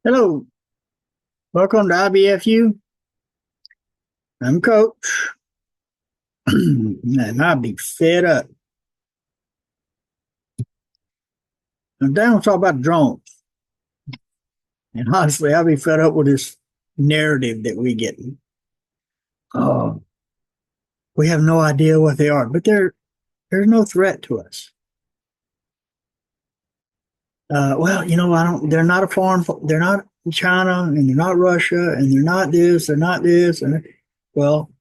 Hello, welcome to IBFU. I'm Coach, and I'll be fed up. I'm down to talk about drones, and honestly, I'll be fed up with this narrative that we get. Oh, we have no idea what they are, but there's no threat to us. Well, I don't. They're not a foreign. They're not China, and they're not Russia, and they're not this. They're not this. And well,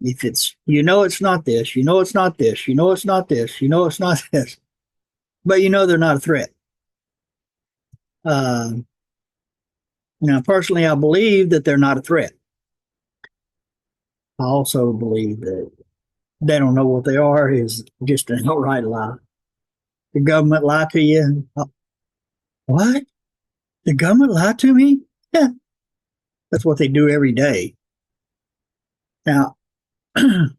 if it's it's not this. It's not this. It's not this. It's not this. But they're not a threat. Uh, Now, personally, I believe that they're not a threat. I also believe that they don't know what they are is just an outright lie. The government lied to you. What? The government lied to me? Yeah, that's what they do every day. Now, and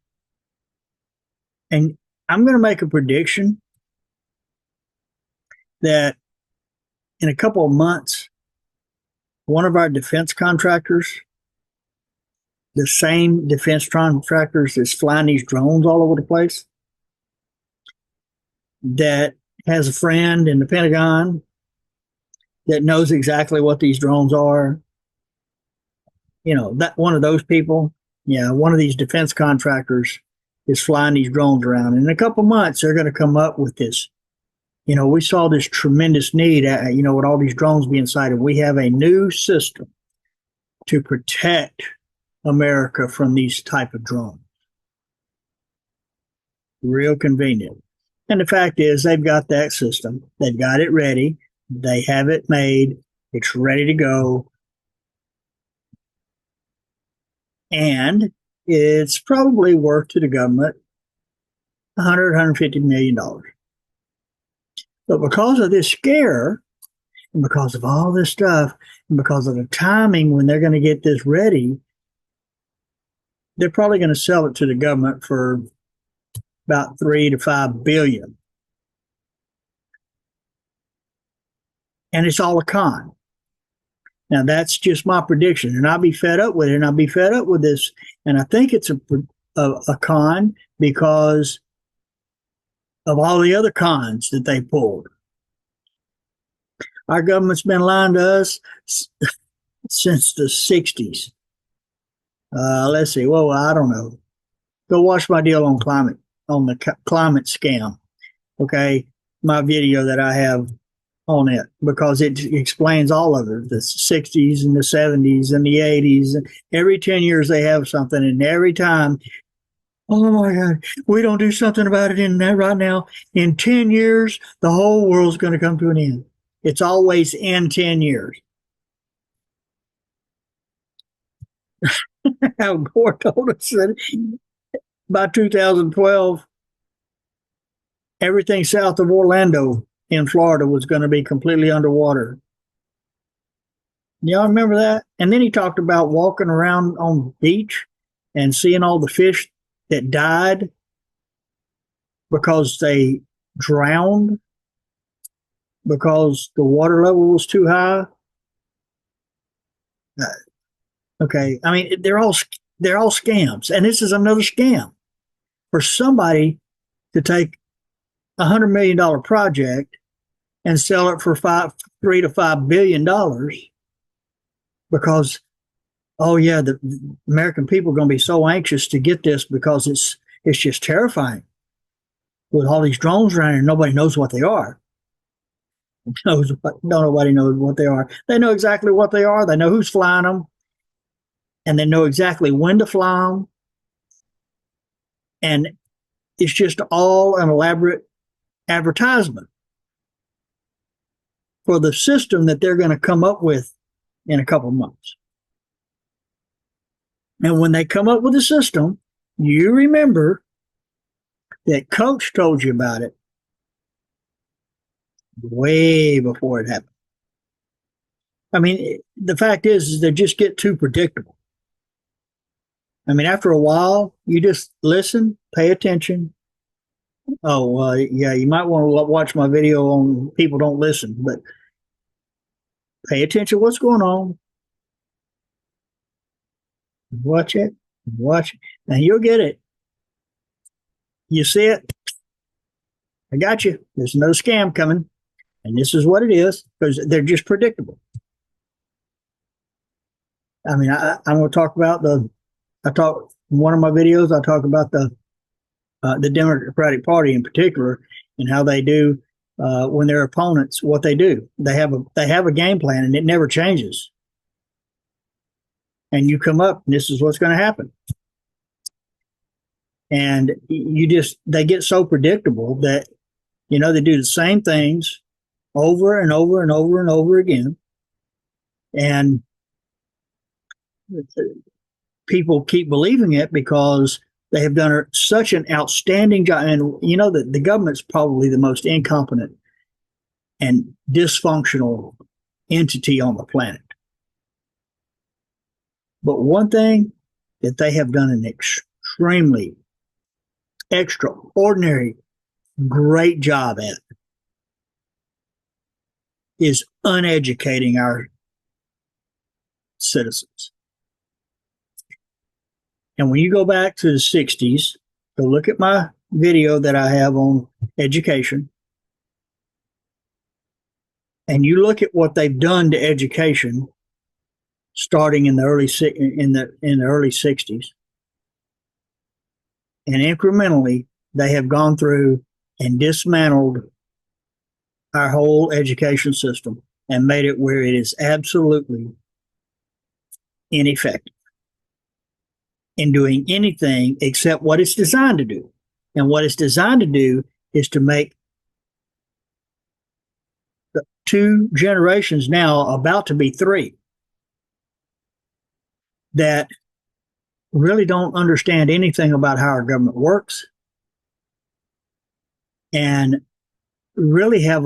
I'm going to make a prediction that in a couple of months, one of our defense contractors, the same defense contractors that's flying these drones all over the place, that has a friend in the Pentagon that knows exactly what these drones are. That one of those people, yeah, one of these defense contractors is flying these drones around. And in a couple of months, they're going to come up with this. We saw this tremendous need, with all these drones being sighted. We have a new system to protect America from these type of drones. Real convenient. And the fact is, they've got that system. They've got it ready. They have it made. It's ready to go. And it's probably worth to the government $150 million. But because of this scare, and because of all this stuff, and because of the timing when they're going to get this ready, they're probably going to sell it to the government for about $3 to $5 billion. And it's all a con. Now, that's just my prediction, and I'll be fed up with it, and I'll be fed up with this. And I think it's a con because of all the other cons that they pulled. Our government's been lying to us since the 60s. Let's see. Well, I don't know. Go watch my deal on the climate scam. Okay. My video that I have on it, because it explains all of it, the 60s and the 70s and the 80s. And every 10 years they have something, and every time, oh my God, we don't do something about it in that right now. In 10 years, the whole world's going to come to an end. It's always in 10 years. Al Gore told us that by 2012, everything south of Orlando in Florida was going to be completely underwater. Y'all remember that? And then he talked about walking around on the beach and seeing all the fish that died because they drowned because the water level was too high. Okay, I mean they're all scams, and this is another scam for somebody to take $100 million project and sell it for $3 to $5 billion because, oh yeah, the American people are going to be so anxious to get this because it's just terrifying with all these drones around here. Nobody knows what they are. Nobody knows what they are. They know exactly what they are. They know who's flying them, and they know exactly when to fly them. And it's just all an elaborate advertisement for the system that they're going to come up with in a couple of months. And when they come up with a system, you remember that Coach told you about it way before it happened. I mean, the fact is they just get too predictable. I mean, after a while, you just listen, pay attention. Oh, yeah, you might want to watch my video on people don't listen, but Pay attention to what's going on. Watch it. Watch it. And you'll get it. You see it? I got you. There's no scam coming. And this is what it is because they're just predictable. I mean, I'm going to talk about in one of my videos, I talk about the Democratic Party in particular and how they do when their opponents, what they do. They have a game plan and it never changes. And you come up and this is what's going to happen. And they get so predictable that, they do the same things over and over and over and over again. And people keep believing it because they have done such an outstanding job. And that the government's probably the most incompetent and dysfunctional entity on the planet. But one thing that they have done an extremely extraordinary great job at is uneducating our citizens. And when you go back to the 60s, go look at my video that I have on education, and you look at what they've done to education starting in the early 60s, and incrementally they have gone through and dismantled our whole education system and made it where it is absolutely ineffective in doing anything except what it's designed to do. And what it's designed to do is to make the 2 generations now, about to be 3, that really don't understand anything about how our government works and really have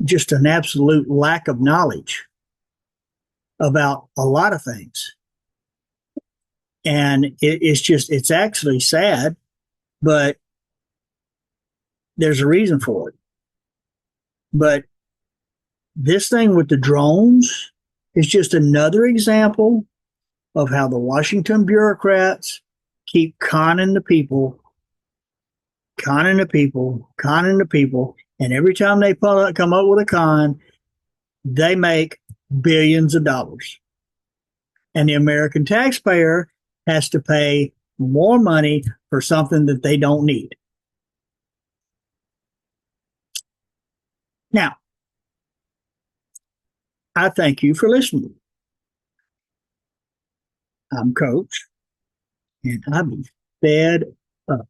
just an absolute lack of knowledge about a lot of things. And it's actually sad, but there's a reason for it. But this thing with the drones is just another example of how the Washington bureaucrats keep conning the people. And every time they come up with a con, they make billions of dollars. And the American taxpayer has to pay more money for something that they don't need. Now, I thank you for listening. I'm Coach, and I'm fed up.